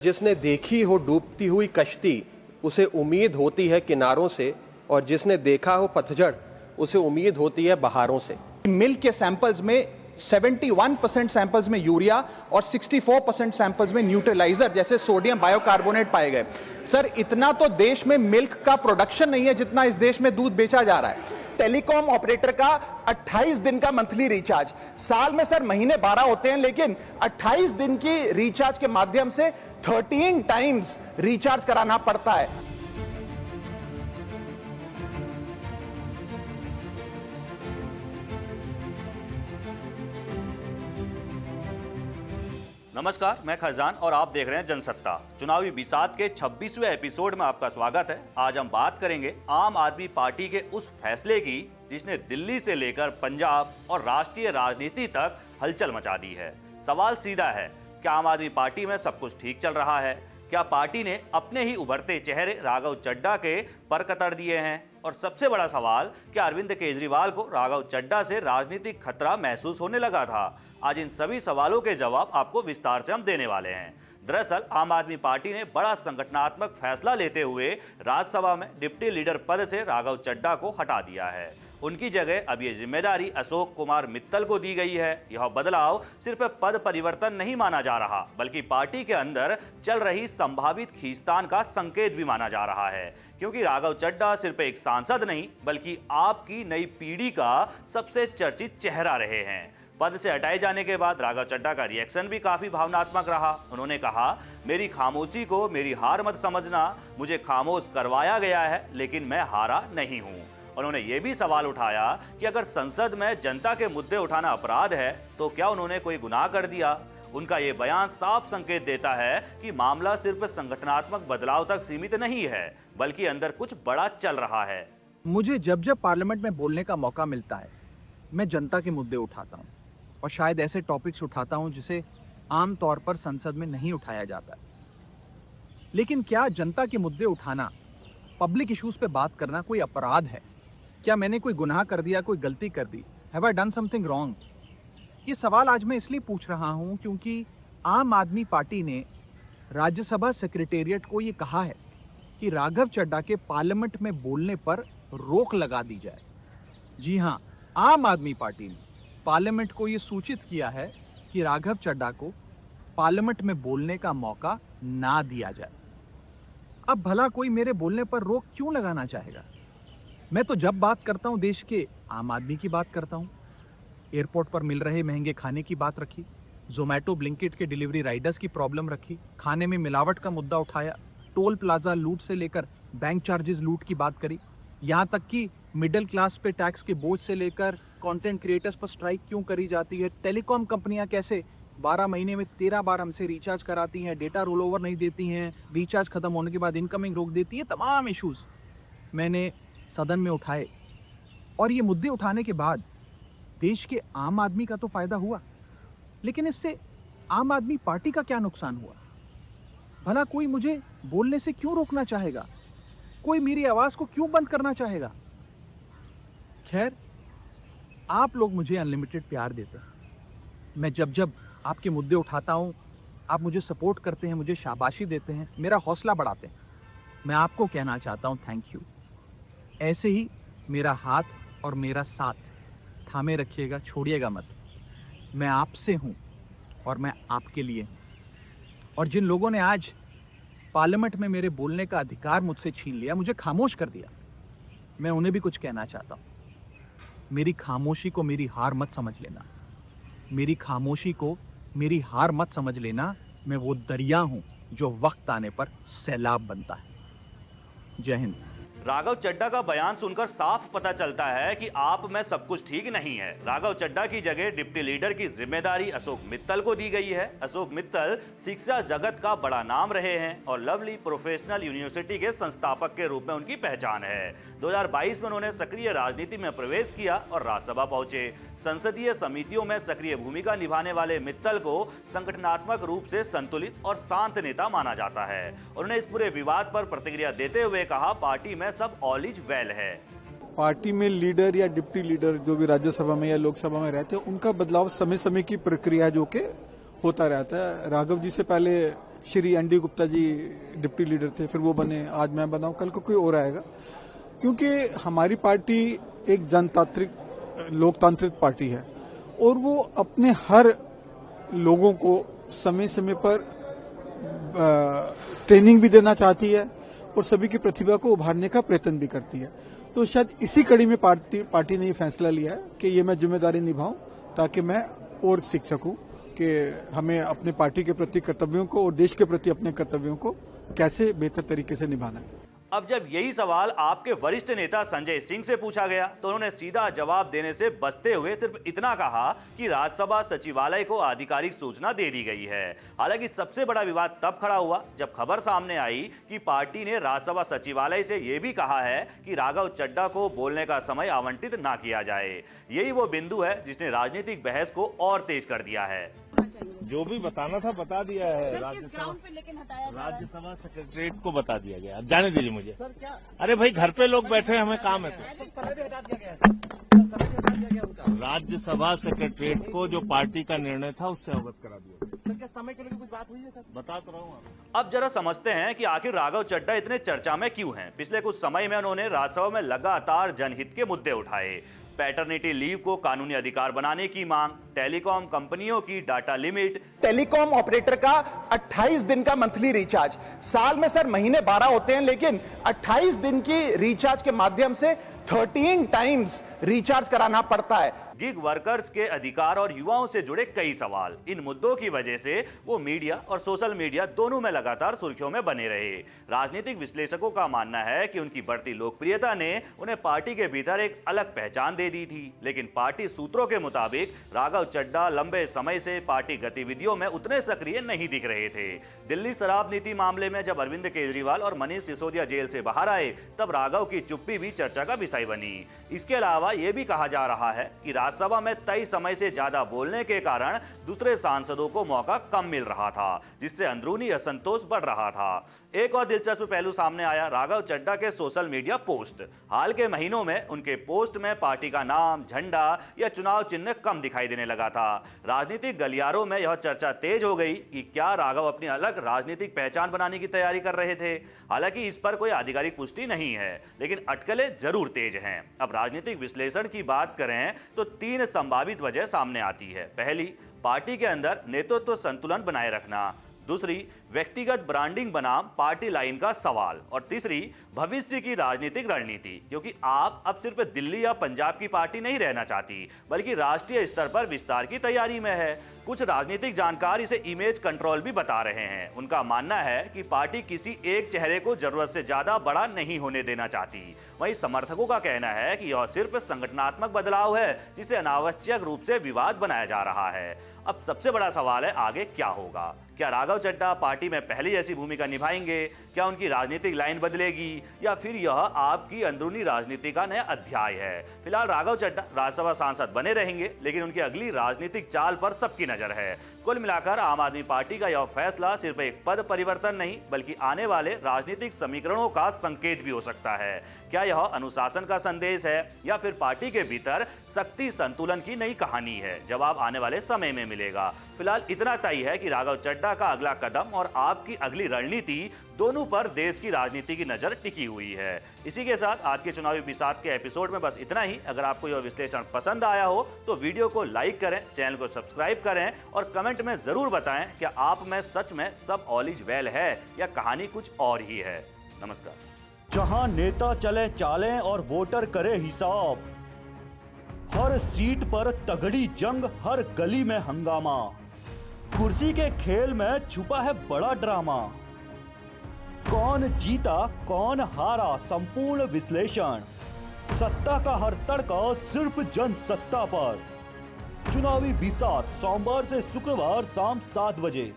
जिसने देखी हो डूबती हुई कश्ती उसे उम्मीद होती है किनारों से, और जिसने देखा हो पतझड़ उसे उम्मीद होती है बहारों से। मिल्क के सैंपल्स में 71% सैंपल्स में यूरिया और 64% सैंपल्स में न्यूट्रलाइजर जैसे सोडियम बायोकार्बोनेट पाए गए। सर, इतना तो देश में मिल्क का प्रोडक्शन नहीं है जितना इस देश में दूध बेचा जा रहा है। टेलीकॉम ऑपरेटर का 28 दिन का मंथली रिचार्ज, साल में सर महीने 12 होते हैं, लेकिन 28 दिन की रिचार्ज के माध्यम से 13 टाइम्स रिचार्ज कराना पड़ता है। नमस्कार, मैं खजान और आप देख रहे हैं जनसत्ता। चुनावी बिसात के 26वें एपिसोड में आपका स्वागत है। आज हम बात करेंगे आम आदमी पार्टी के उस फैसले की जिसने दिल्ली से लेकर पंजाब और राष्ट्रीय राजनीति तक हलचल मचा दी है। सवाल सीधा है, क्या आम आदमी पार्टी में सब कुछ ठीक चल रहा है? क्या पार्टी ने अपने ही उभरते चेहरे राघव चड्ढा के पर कतर दिए हैं? और सबसे बड़ा सवाल, क्या अरविंद केजरीवाल को राघव चड्ढा से राजनीतिक खतरा महसूस होने लगा था? आज इन सभी सवालों के जवाब आपको विस्तार से हम देने वाले हैं। दरअसल आम आदमी पार्टी ने बड़ा संगठनात्मक फैसला लेते हुए राज्यसभा में डिप्टी लीडर पद से राघव चड्ढा को हटा दिया है। उनकी जगह अब ये जिम्मेदारी अशोक कुमार मित्तल को दी गई है। यह बदलाव सिर्फ पद परिवर्तन नहीं माना जा रहा, बल्कि पार्टी के अंदर चल रही संभावित खींचतान का संकेत भी माना जा रहा है, क्योंकि राघव चड्ढा सिर्फ एक सांसद नहीं बल्कि आपकी नई पीढ़ी का सबसे चर्चित चेहरा रहे हैं। पद से हटाए जाने के बाद राघव चड्ढा का रिएक्शन भी काफी भावनात्मक रहा। उन्होंने कहा, मेरी खामोशी को मेरी हार मत समझना, मुझे खामोश करवाया गया है लेकिन मैं हारा नहीं हूं। उन्होंने ये भी सवाल उठाया कि अगर संसद में जनता के मुद्दे उठाना अपराध है तो क्या उन्होंने कोई गुनाह कर दिया? उनका ये बयान साफ संकेत देता है कि मामला सिर्फ संगठनात्मक बदलाव तक सीमित नहीं है, बल्कि अंदर कुछ बड़ा चल रहा है। मुझे जब जब पार्लियामेंट में बोलने का मौका मिलता है, मैं जनता के मुद्दे उठाता हूँ और शायद ऐसे टॉपिक्स उठाता हूँ जिसे आम तौर पर संसद में नहीं उठाया जाता है। लेकिन क्या जनता के मुद्दे उठाना, पब्लिक इश्यूज पे बात करना कोई अपराध है? क्या मैंने कोई गुनाह कर दिया, कोई गलती कर दी? Have I done something wrong? ये सवाल आज मैं इसलिए पूछ रहा हूँ क्योंकि आम आदमी पार्टी ने राज्यसभा सेक्रेटेरिएट को ये कहा है कि राघव चड्ढा के पार्लियामेंट में बोलने पर रोक लगा दी जाए। जी हाँ, आम आदमी पार्टी ने पार्लियामेंट को ये सूचित किया है कि राघव चड्ढा को पार्लियामेंट में बोलने का मौका ना दिया जाए। अब भला कोई मेरे बोलने पर रोक क्यों लगाना चाहेगा? मैं तो जब बात करता हूँ देश के आम आदमी की बात करता हूँ। एयरपोर्ट पर मिल रहे महंगे खाने की बात रखी, जोमेटो ब्लिंकिट के डिलीवरी राइडर्स की प्रॉब्लम रखी, खाने में मिलावट का मुद्दा उठाया, टोल प्लाजा लूट से लेकर बैंक चार्जेस लूट की बात करी, यहाँ तक कि मिडिल क्लास पे टैक्स के बोझ से लेकर कंटेंट क्रिएटर्स पर स्ट्राइक क्यों करी जाती है, टेलीकॉम कंपनियां कैसे 12 महीने में 13 बार हमसे रिचार्ज कराती हैं, डेटा रोल ओवर नहीं देती हैं, रिचार्ज खत्म होने के बाद इनकमिंग रोक देती हैं, तमाम इश्यूज मैंने सदन में उठाए। और ये मुद्दे उठाने के बाद देश के आम आदमी का तो फायदा हुआ, लेकिन इससे आम आदमी पार्टी का क्या नुकसान हुआ? भला कोई मुझे बोलने से क्यों रोकना चाहेगा? कोई मेरी आवाज को क्यों बंद करना चाहेगा? खैर, आप लोग मुझे अनलिमिटेड प्यार देते हैं। मैं जब जब आपके मुद्दे उठाता हूं, आप मुझे सपोर्ट करते हैं, मुझे शाबाशी देते हैं, मेरा हौसला बढ़ाते हैं। मैं आपको कहना चाहता हूं, थैंक यू। ऐसे ही मेरा हाथ और मेरा साथ थामे रखिएगा, छोड़िएगा मत। मैं आपसे हूं और मैं आपके लिए हूं। और जिन लोगों ने आज पार्लियामेंट में मेरे बोलने का अधिकार मुझसे छीन लिया, मुझे खामोश कर दिया, मैं उन्हें भी कुछ कहना चाहता हूं। मेरी खामोशी को मेरी हार मत समझ लेना। मेरी खामोशी को मेरी हार मत समझ लेना। मैं वो दरिया हूं जो वक्त आने पर सैलाब बनता है। जय हिंद। राघव चड्ढा का बयान सुनकर साफ पता चलता है कि आप में सब कुछ ठीक नहीं है। राघव चड्ढा की जगह डिप्टी लीडर की जिम्मेदारी अशोक मित्तल को दी गई है। अशोक मित्तल शिक्षा जगत का बड़ा नाम रहे हैं और लवली प्रोफेशनल यूनिवर्सिटी के संस्थापक के रूप में उनकी पहचान है। 2022 में उन्होंने सक्रिय राजनीति में प्रवेश किया और राज्यसभा पहुंचे। संसदीय समितियों में सक्रिय भूमिका निभाने वाले मित्तल को संगठनात्मक रूप से संतुलित और शांत नेता माना जाता है। उन्होंने इस पूरे विवाद पर प्रतिक्रिया देते हुए कहा, पार्टी में सब ऑल इज वेल है। पार्टी में लीडर या डिप्टी लीडर जो भी राज्यसभा में या लोकसभा में रहते हैं, उनका बदलाव समय समय की प्रक्रिया जो कि होता रहता है। राघव जी से पहले Shri ND Gupta ji deputy leader थे, फिर वो बने, आज मैं बना हूं, कल को कोई और आएगा। क्योंकि हमारी पार्टी एक जनतांत्रिक लोकतांत्रिक पार्टी है और वो अपने हर लोगों को समय समय पर ट्रेनिंग भी देना चाहती है और सभी की प्रतिभा को उभारने का प्रयत्न भी करती है। तो शायद इसी कड़ी में पार्टी ने ये फैसला लिया है कि ये मैं जिम्मेदारी निभाऊं ताकि मैं और सीख सकूं कि हमें अपने पार्टी के प्रति कर्तव्यों को और देश के प्रति अपने कर्तव्यों को कैसे बेहतर तरीके से निभाना है। अब जब यही सवाल आपके वरिष्ठ नेता संजय सिंह से पूछा गया तो उन्होंने सीधा जवाब देने से बचते हुए सिर्फ इतना कहा कि राज्यसभा सचिवालय को आधिकारिक सूचना दे दी गई है। हालांकि सबसे बड़ा विवाद तब खड़ा हुआ जब खबर सामने आई कि पार्टी ने राज्यसभा सचिवालय से यह भी कहा है कि राघव चड्ढा को बोलने का समय आवंटित ना किया जाए। यही वो बिंदु है जिसने राजनीतिक बहस को और तेज कर दिया है। जो भी बताना था बता दिया है। राज्यसभा राज्यसभा सेक्रेटरीट को बता दिया गया। अब जाने दीजिए मुझे। अरे भाई घर पे लोग बैठे हैं, हमें काम है। राज्यसभा सेक्रेटरीट को जो पार्टी का निर्णय था उससे अवगत करा दिया। सर क्या समय के लिए कुछ बात हुई है सर? बता तो रहा हूँ। अब जरा समझते हैं कि आखिर राघव चड्ढा इतने चर्चा में क्यों हैं। पिछले कुछ समय में उन्होंने राज्यसभा में लगातार जनहित के मुद्दे उठाए। पैटर्निटी लीव को कानूनी अधिकार बनाने की मांग, टेलीकॉम कंपनियों की डाटा लिमिट, टेलीकॉम ऑपरेटर का 28 दिन का मंथली रिचार्ज, साल में सर महीने 12 होते हैं लेकिन 28 दिन की रिचार्ज के माध्यम से 13 टाइम्स रिचार्ज कराना पड़ता है। गिग वर्कर्स के अधिकार और युवाओं से जुड़े कई सवाल। इन मुद्दों की वजह से वो मीडिया और सोशल मीडिया दोनों में लगातार सुर्खियों में बने रहे। राजनीतिक विश्लेषकों का मानना है कि उनकी बढ़ती लोकप्रियता ने उन्हें पार्टी के भीतर एक अलग पहचान दे दी थी। लेकिन पार्टी सूत्रों के मुताबिक राघव चड्ढा लंबे समय से पार्टी गतिविधियों में उतने सक्रिय नहीं दिख रहे थे। दिल्ली शराब नीति मामले में जब अरविंद केजरीवाल और मनीष सिसोदिया जेल से बाहर आए तब राघव की चुप्पी भी चर्चा का विषय बनी। इसके अलावा यह भी कहा जा रहा है कि राज्यसभा में तय समय से ज्यादा बोलने के कारण दूसरे सांसदों को मौका कम मिल रहा था, जिससे अंदरूनी असंतोष बढ़ रहा था। एक और दिलचस्प पहलू सामने आया राघव चड्ढा के सोशल मीडिया पोस्ट। हाल के महीनों में उनके पोस्ट में पार्टी का नाम, झंडा या चुनाव चिन्ह कम दिखाई देने लगा था। राजनीतिक गलियारों में यह चर्चा तेज हो गई कि क्या राघव अपनी अलग राजनीतिक पहचान बनाने की तैयारी कर रहे थे। हालांकि इस पर कोई आधिकारिक पुष्टि नहीं है, लेकिन अटकलें जरूर तेज हैं। अब राजनीतिक विश्लेषण की बात करें तो 3 संभावित वजह सामने आती है। पहली, पार्टी के अंदर नेतृत्व संतुलन बनाए रखना। दूसरी, व्यक्तिगत ब्रांडिंग बनाम पार्टी लाइन का सवाल। और तीसरी, भविष्य की राजनीतिक रणनीति, क्योंकि आप अब सिर्फ दिल्ली या पंजाब की पार्टी नहीं रहना चाहती बल्कि राष्ट्रीय स्तर पर विस्तार की तैयारी में है। कुछ राजनीतिक जानकार इसे इमेज कंट्रोल भी बता रहे हैं। उनका मानना है कि पार्टी किसी एक चेहरे को जरूरत से ज्यादा बड़ा नहीं होने देना चाहती। वहीं समर्थकों का कहना है कि यह सिर्फ संगठनात्मक बदलाव है जिसे अनावश्यक रूप से विवाद बनाया जा रहा है। अब सबसे बड़ा सवाल है आगे क्या होगा। क्या राघव चड्ढा पार्टी में पहले जैसी भूमिका निभाएंगे? क्या उनकी राजनीतिक लाइन बदलेगी या फिर यह आपकी अंदरूनी राजनीति का नया अध्याय है? फिलहाल राघव चड्ढा राज्यसभा सांसद बने रहेंगे, लेकिन उनकी अगली राजनीतिक चाल पर सबकी नजर है। कुल मिलाकर आम आदमी पार्टी का यह फैसला सिर्फ एक पद परिवर्तन नहीं बल्कि आने वाले राजनीतिक समीकरणों का संकेत भी हो सकता है। क्या यह अनुशासन का संदेश है या फिर पार्टी के भीतर शक्ति संतुलन की नई कहानी है? जवाब आने वाले समय में मिलेगा। फिलहाल इतना तय है कि राघव चड्ढा का अगला कदम और आपकी अगली रणनीति दोनों पर देश की राजनीति की नजर टिकी हुई है। इसी के साथ आज के चुनावी बिसात के एपिसोड में बस इतना ही। अगर आपको यह विश्लेषण पसंद आया हो तो वीडियो को लाइक करें, चैनल को सब्सक्राइब करें और कमेंट में जरूर बताएं क्या आप में सच में सब ऑल इज वेल है या कहानी कुछ और ही है। नमस्कार। जहां नेता चले चालें और वोटर करे हिसाब, हर सीट पर तगड़ी जंग, हर गली में हंगामा, कुर्सी के खेल में छुपा है बड़ा ड्रामा। कौन जीता कौन हारा संपूर्ण विश्लेषण, सत्ता का हर तड़का सिर्फ जनसत्ता पर। चुनावी बिसात सोमवार से शुक्रवार शाम 7 बजे।